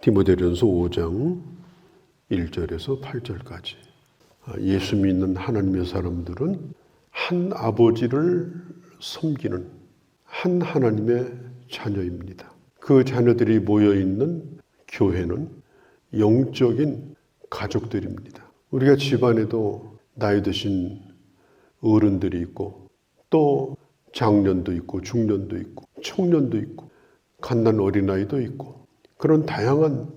디모데전서 5장 1절에서 8절까지. 예수 믿는 하나님의 사람들은 한 아버지를 섬기는 한 하나님의 자녀입니다. 그 자녀들이 모여있는 교회는 영적인 가족들입니다. 우리가 집안에도 나이 드신 어른들이 있고 또 장년도 있고 중년도 있고 청년도 있고 갓난 어린아이도 있고 그런 다양한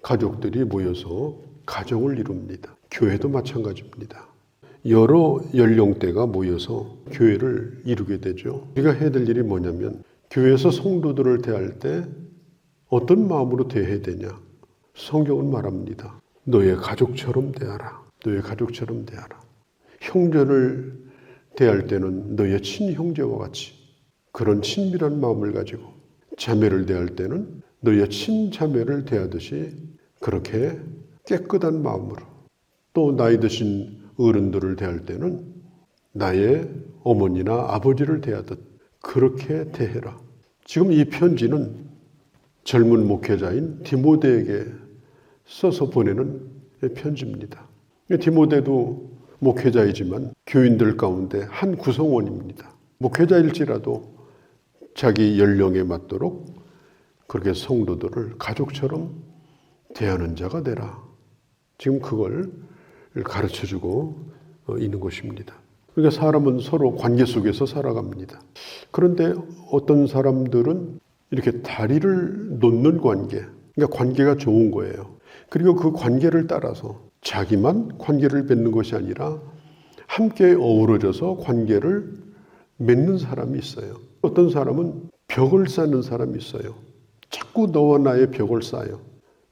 가족들이 모여서 가정을 이룹니다. 교회도 마찬가지입니다. 여러 연령대가 모여서 교회를 이루게 되죠. 우리가 해야 될 일이 뭐냐면 교회에서 성도들을 대할 때 어떤 마음으로 대해야 되냐. 성경은 말합니다. 너의 가족처럼 대하라. 너의 가족처럼 대하라. 형제를 대할 때는 너의 친형제와 같이 그런 친밀한 마음을 가지고 자매를 대할 때는 너의 친자매를 대하듯이 그렇게 깨끗한 마음으로 또 나이 드신 어른들을 대할 때는 나의 어머니나 아버지를 대하듯 그렇게 대해라. 지금 이 편지는 젊은 목회자인 디모데에게 써서 보내는 편지입니다. 디모데도 목회자이지만 교인들 가운데 한 구성원입니다. 목회자일지라도 자기 연령에 맞도록 그렇게 성도들을 가족처럼 대하는 자가 되라. 지금 그걸 가르쳐주고 있는 것입니다. 그러니까 사람은 서로 관계 속에서 살아갑니다. 그런데 어떤 사람들은 이렇게 다리를 놓는 관계, 그러니까 관계가 좋은 거예요. 그리고 그 관계를 따라서 자기만 관계를 맺는 것이 아니라 함께 어우러져서 관계를 맺는 사람이 있어요. 어떤 사람은 벽을 쌓는 사람이 있어요. 자꾸 너와 나의 벽을 쌓아요.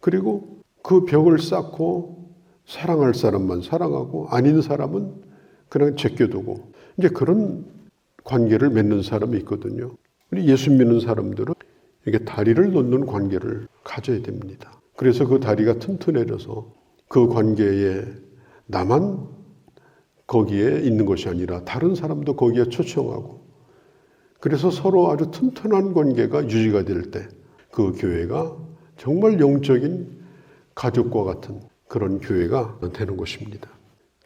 그리고 그 벽을 쌓고 사랑할 사람만 사랑하고 아닌 사람은 그냥 제껴두고 이제 그런 관계를 맺는 사람이 있거든요. 우리 예수 믿는 사람들은 이게 다리를 놓는 관계를 가져야 됩니다. 그래서 그 다리가 튼튼해져서 그 관계에 나만 거기에 있는 것이 아니라 다른 사람도 거기에 초청하고 그래서 서로 아주 튼튼한 관계가 유지가 될 때 그 교회가 정말 영적인 가족과 같은 그런 교회가 되는 것입니다.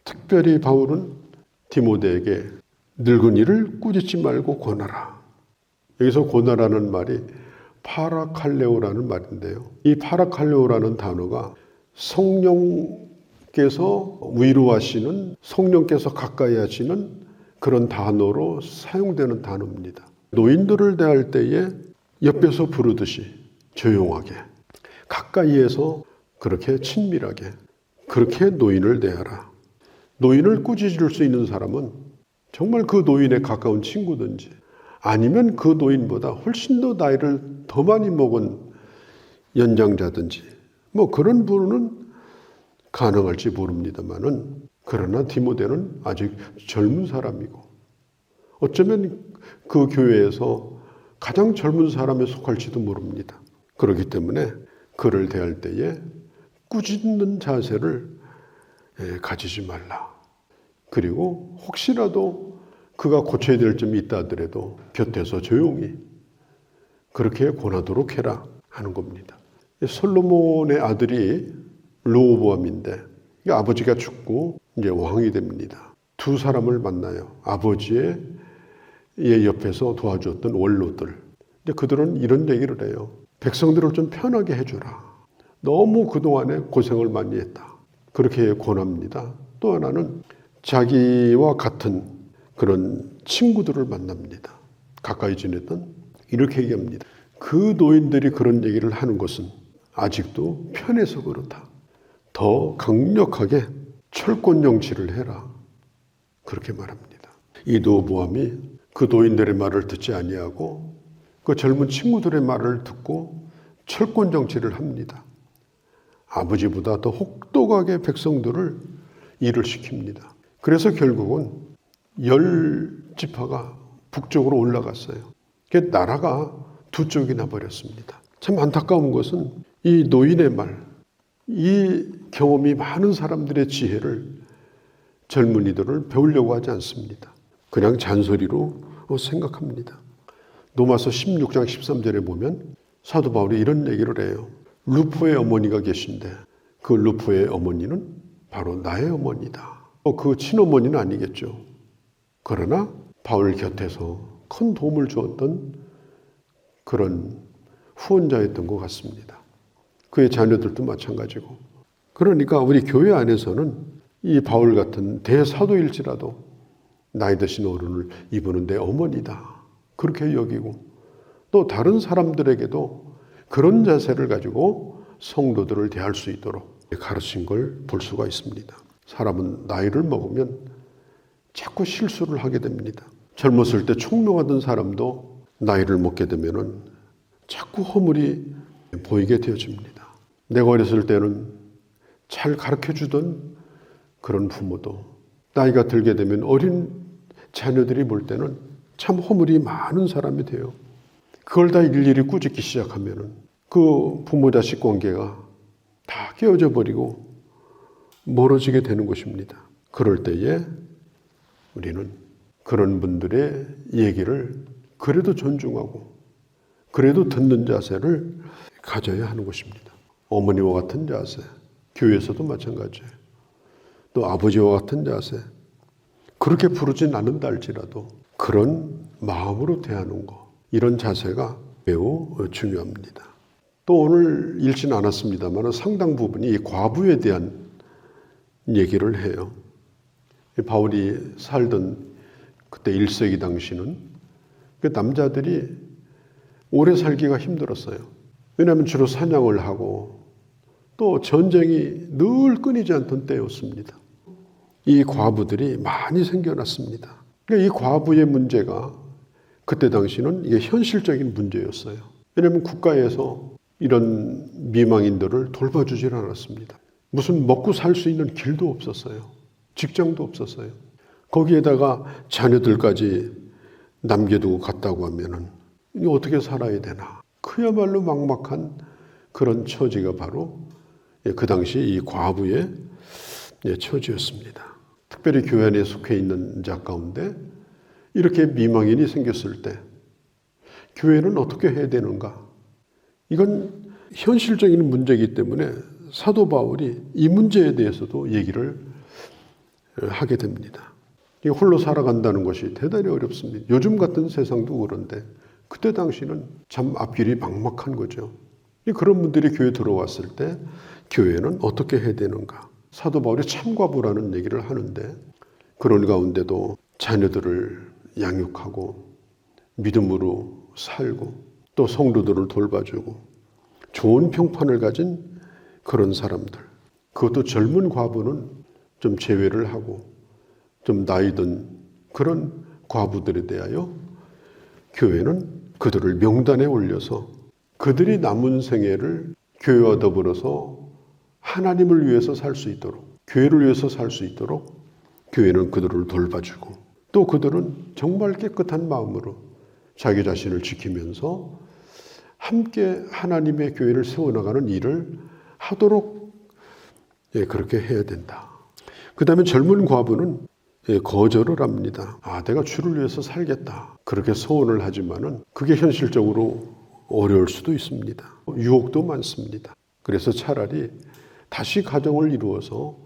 특별히 바울은 디모데에게 늙은이를 꾸짖지 말고 권하라. 여기서 권하라는 말이 파라칼레오라는 말인데요. 이 파라칼레오라는 단어가 성령께서 위로하시는, 성령께서 가까이 하시는 그런 단어로 사용되는 단어입니다. 노인들을 대할 때에 옆에서 부르듯이 조용하게, 가까이에서 그렇게 친밀하게, 그렇게 노인을 대하라. 노인을 꾸짖을 수 있는 사람은 정말 그 노인의 가까운 친구든지 아니면 그 노인보다 훨씬 더 나이를 더 많이 먹은 연장자든지 뭐 그런 분은 가능할지 모릅니다만은 그러나 디모데는 아직 젊은 사람이고 어쩌면 그 교회에서 가장 젊은 사람에 속할지도 모릅니다. 그렇기 때문에 그를 대할 때에 꾸짖는 자세를 가지지 말라. 그리고 혹시라도 그가 고쳐야 될 점이 있다 하더라도 곁에서 조용히 그렇게 권하도록 해라 하는 겁니다. 솔로몬의 아들이 르호보암인데 아버지가 죽고 이제 왕이 됩니다. 두 사람을 만나요. 아버지의 옆에서 도와줬던 원로들. 근데 그들은 이런 얘기를 해요. 백성들을 좀 편하게 해주라. 너무 그동안에 고생을 많이 했다. 그렇게 권합니다. 또 하나는 자기와 같은 그런 친구들을 만납니다. 가까이 지냈던 이렇게 얘기합니다. 그 노인들이 그런 얘기를 하는 것은 아직도 편해서 그렇다. 더 강력하게 철권 정치를 해라. 그렇게 말합니다. 이 르호보암이 그 노인들의 말을 듣지 아니하고 그 젊은 친구들의 말을 듣고 철권 정치를 합니다. 아버지보다 더 혹독하게 백성들을 일을 시킵니다. 그래서 결국은 10지파가 북쪽으로 올라갔어요. 나라가 두 쪽이 나버렸습니다. 참 안타까운 것은 이 노인의 말, 이 경험이 많은 사람들의 지혜를 젊은이들을 배우려고 하지 않습니다. 그냥 잔소리로 생각합니다. 로마서 16장 13절에 보면 사도 바울이 이런 얘기를 해요. 루포의 어머니가 계신데 그 루포의 어머니는 바로 나의 어머니다. 그 친어머니는 아니겠죠. 그러나 바울 곁에서 큰 도움을 주었던 그런 후원자였던 것 같습니다. 그의 자녀들도 마찬가지고. 그러니까 우리 교회 안에서는 이 바울 같은 대사도일지라도 나이 드신 어른을 이분은 내 어머니다. 그렇게 여기고 또 다른 사람들에게도 그런 자세를 가지고 성도들을 대할 수 있도록 가르친 걸 볼 수가 있습니다. 사람은 나이를 먹으면 자꾸 실수를 하게 됩니다. 젊었을 때 총명하던 사람도 나이를 먹게 되면은 자꾸 허물이 보이게 되어집니다. 내가 어렸을 때는 잘 가르쳐주던 그런 부모도 나이가 들게 되면 어린 자녀들이 볼 때는 참 허물이 많은 사람이 돼요. 그걸 다 일일이 꾸짖기 시작하면은 그 부모 자식 관계가 다 깨어져 버리고 멀어지게 되는 것입니다. 그럴 때에 우리는 그런 분들의 얘기를 그래도 존중하고 그래도 듣는 자세를 가져야 하는 것입니다. 어머니와 같은 자세, 교회에서도 마찬가지예요. 또 아버지와 같은 자세, 그렇게 부르진 않는다 할지라도 그런 마음으로 대하는 것, 이런 자세가 매우 중요합니다. 또 오늘 읽지는 않았습니다만 상당 부분이 이 과부에 대한 얘기를 해요. 바울이 살던 그때 1세기 당시는 그 남자들이 오래 살기가 힘들었어요. 왜냐하면 주로 사냥을 하고 또 전쟁이 늘 끊이지 않던 때였습니다. 이 과부들이 많이 생겨났습니다. 그러니까 이 과부의 문제가 그때 당시는 이게 현실적인 문제였어요. 왜냐하면 국가에서 이런 미망인들을 돌봐주질 않았습니다. 무슨 먹고 살 수 있는 길도 없었어요. 직장도 없었어요. 거기에다가 자녀들까지 남겨두고 갔다고 하면은 이거 어떻게 살아야 되나. 그야말로 막막한 그런 처지가 바로 그 당시 이 과부의 처지였습니다. 특별히 교회 안에 속해 있는 자 가운데 이렇게 미망인이 생겼을 때 교회는 어떻게 해야 되는가? 이건 현실적인 문제이기 때문에 사도 바울이 이 문제에 대해서도 얘기를 하게 됩니다. 홀로 살아간다는 것이 대단히 어렵습니다. 요즘 같은 세상도 그런데 그때 당시는 참 앞길이 막막한 거죠. 그런 분들이 교회에 들어왔을 때 교회는 어떻게 해야 되는가? 사도 바울이 참과부라는 얘기를 하는데 그런 가운데도 자녀들을 양육하고 믿음으로 살고 또 성도들을 돌봐주고 좋은 평판을 가진 그런 사람들, 그것도 젊은 과부는 좀 제외를 하고 좀 나이 든 그런 과부들에 대하여 교회는 그들을 명단에 올려서 그들이 남은 생애를 교회와 더불어서 하나님을 위해서 살 수 있도록, 교회를 위해서 살 수 있도록 교회는 그들을 돌봐주고 또 그들은 정말 깨끗한 마음으로 자기 자신을 지키면서 함께 하나님의 교회를 세워나가는 일을 하도록 그렇게 해야 된다. 그 다음에 젊은 과부는 거절을 합니다. 내가 주를 위해서 살겠다. 그렇게 소원을 하지만은 그게 현실적으로 어려울 수도 있습니다. 유혹도 많습니다. 그래서 차라리 다시 가정을 이루어서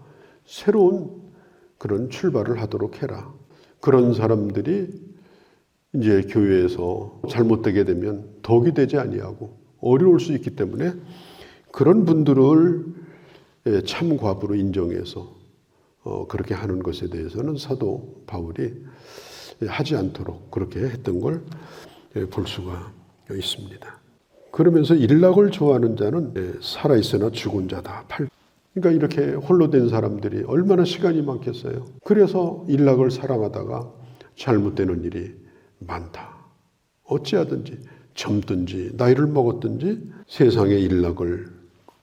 새로운 그런 출발을 하도록 해라. 그런 사람들이 이제 교회에서 잘못되게 되면 덕이 되지 아니하고 어려울 수 있기 때문에 그런 분들을 참과부로 인정해서 그렇게 하는 것에 대해서는 사도 바울이 하지 않도록 그렇게 했던 걸 볼 수가 있습니다. 그러면서 일락을 좋아하는 자는 살아있으나 죽은 자다. 그러니까 이렇게 홀로 된 사람들이 얼마나 시간이 많겠어요. 그래서 일락을 사랑하다가 잘못되는 일이 많다. 어찌하든지 젊든지 나이를 먹었든지 세상의 일락을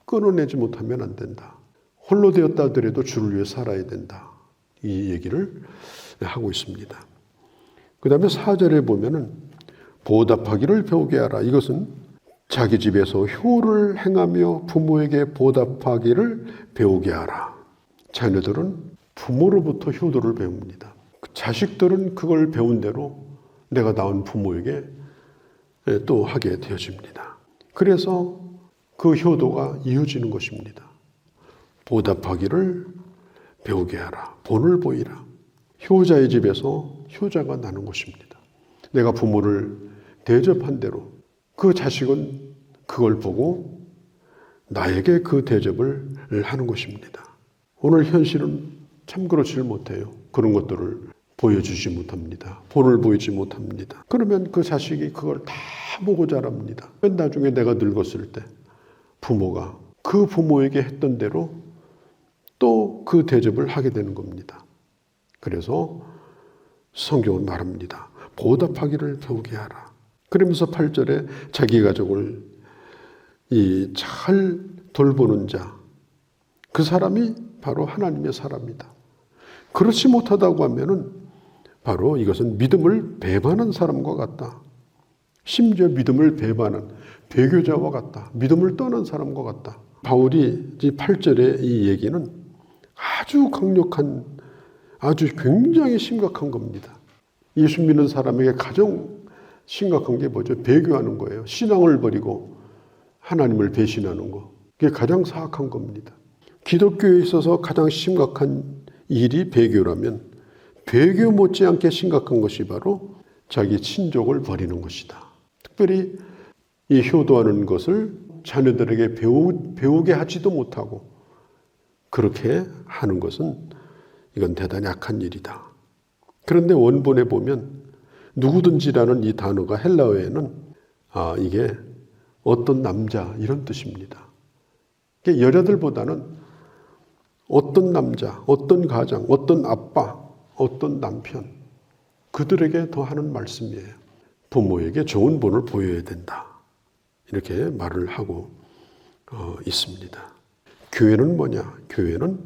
끊어내지 못하면 안 된다. 홀로 되었다 하더라도 주를 위해 살아야 된다. 이 얘기를 하고 있습니다. 그 다음에 4절에 보면은 보답하기를 배우게 하라. 이것은 자기 집에서 효를 행하며 부모에게 보답하기를 배우게 하라. 자녀들은 부모로부터 효도를 배웁니다. 자식들은 그걸 배운 대로 내가 낳은 부모에게 또 하게 되어집니다. 그래서 그 효도가 이어지는 것입니다. 보답하기를 배우게 하라. 본을 보이라. 효자의 집에서 효자가 나는 것입니다. 내가 부모를 대접한 대로 그 자식은 그걸 보고 나에게 그 대접을 하는 것입니다. 오늘 현실은 참 그렇지를 못해요. 그런 것들을 보여주지 못합니다. 본을 보이지 못합니다. 그러면 그 자식이 그걸 다 보고 자랍니다. 나중에 내가 늙었을 때 부모가 그 부모에게 했던 대로 또 그 대접을 하게 되는 겁니다. 그래서 성경은 말합니다. 보답하기를 배우게 하라. 그러면서 8절에 자기 가족을 잘 돌보는 자, 그 사람이 바로 하나님의 사람이다. 그렇지 못하다고 하면은 바로 이것은 믿음을 배반한 사람과 같다. 심지어 믿음을 배반한 배교자와 같다. 믿음을 떠난 사람과 같다. 바울이 8절의 이 얘기는 아주 강력한, 아주 굉장히 심각한 겁니다. 예수 믿는 사람에게 가장 심각한 게 뭐죠? 배교하는 거예요. 신앙을 버리고 하나님을 배신하는 거. 그게 가장 사악한 겁니다. 기독교에 있어서 가장 심각한 일이 배교라면 배교 못지않게 심각한 것이 바로 자기 친족을 버리는 것이다. 특별히 이 효도하는 것을 자녀들에게 배우게 하지도 못하고 그렇게 하는 것은 이건 대단히 악한 일이다. 그런데 원본에 보면 누구든지라는 이 단어가 헬라어에는 이게 어떤 남자 이런 뜻입니다. 여자들보다는 어떤 남자, 어떤 가장, 어떤 아빠, 어떤 남편 그들에게 더 하는 말씀이에요. 부모에게 좋은 본을 보여야 된다. 이렇게 말을 하고 있습니다. 교회는 뭐냐? 교회는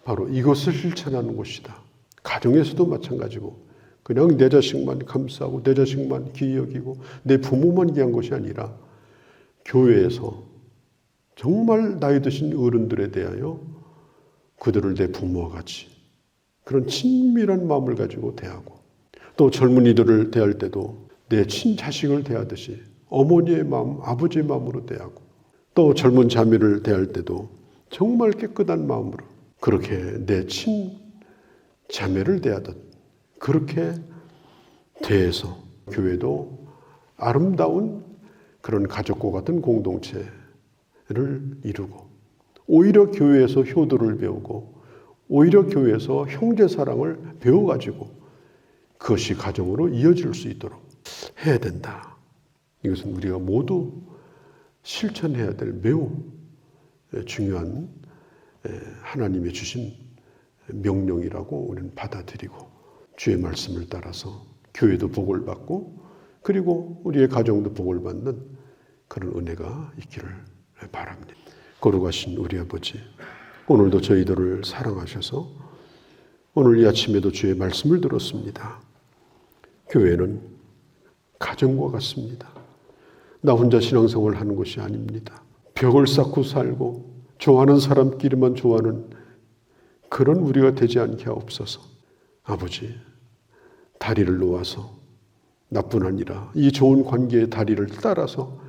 바로 이것을 실천하는 곳이다. 가정에서도 마찬가지고 그냥 내 자식만 감싸고 내 자식만 귀히 여기고 내 부모만 귀한 것이 아니라 교회에서 정말 나이 드신 어른들에 대하여 그들을 내 부모와 같이 그런 친밀한 마음을 가지고 대하고 또 젊은이들을 대할 때도 내 친자식을 대하듯이 어머니의 마음, 아버지의 마음으로 대하고 또 젊은 자매를 대할 때도 정말 깨끗한 마음으로 그렇게 내 친자매를 대하듯 그렇게 대해서 교회도 아름다운 그런 가족과 같은 공동체를 이루고 오히려 교회에서 효도를 배우고 오히려 교회에서 형제 사랑을 배워가지고 그것이 가정으로 이어질 수 있도록 해야 된다. 이것은 우리가 모두 실천해야 될 매우 중요한 하나님의 주신 명령이라고 우리는 받아들이고 주의 말씀을 따라서 교회도 복을 받고 그리고 우리의 가정도 복을 받는 그런 은혜가 있기를 바랍니다. 거룩하신 우리 아버지, 오늘도 저희들을 사랑하셔서 오늘 이 아침에도 주의 말씀을 들었습니다. 교회는 가정과 같습니다. 나 혼자 신앙생활을 하는 것이 아닙니다. 벽을 쌓고 살고 좋아하는 사람끼리만 좋아하는 그런 우리가 되지 않게 하옵소서. 아버지, 다리를 놓아서 나뿐 아니라 이 좋은 관계의 다리를 따라서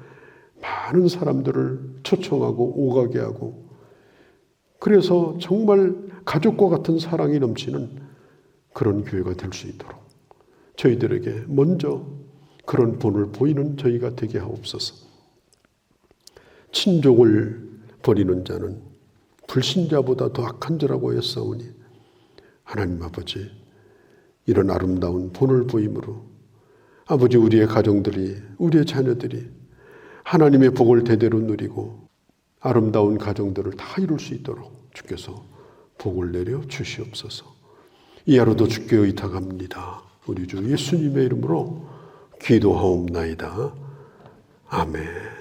많은 사람들을 초청하고 오가게 하고 그래서 정말 가족과 같은 사랑이 넘치는 그런 교회가 될 수 있도록 저희들에게 먼저 그런 본을 보이는 저희가 되게 하옵소서. 친족을 버리는 자는 불신자보다 더 악한 자라고 하였사오니 하나님 아버지, 이런 아름다운 본을 보임으로 아버지 우리의 가정들이 우리의 자녀들이 하나님의 복을 대대로 누리고 아름다운 가정들을 다 이룰 수 있도록 주께서 복을 내려 주시옵소서. 이 하루도 주께 의탁합니다. 우리 주 예수님의 이름으로 기도하옵나이다. 아멘.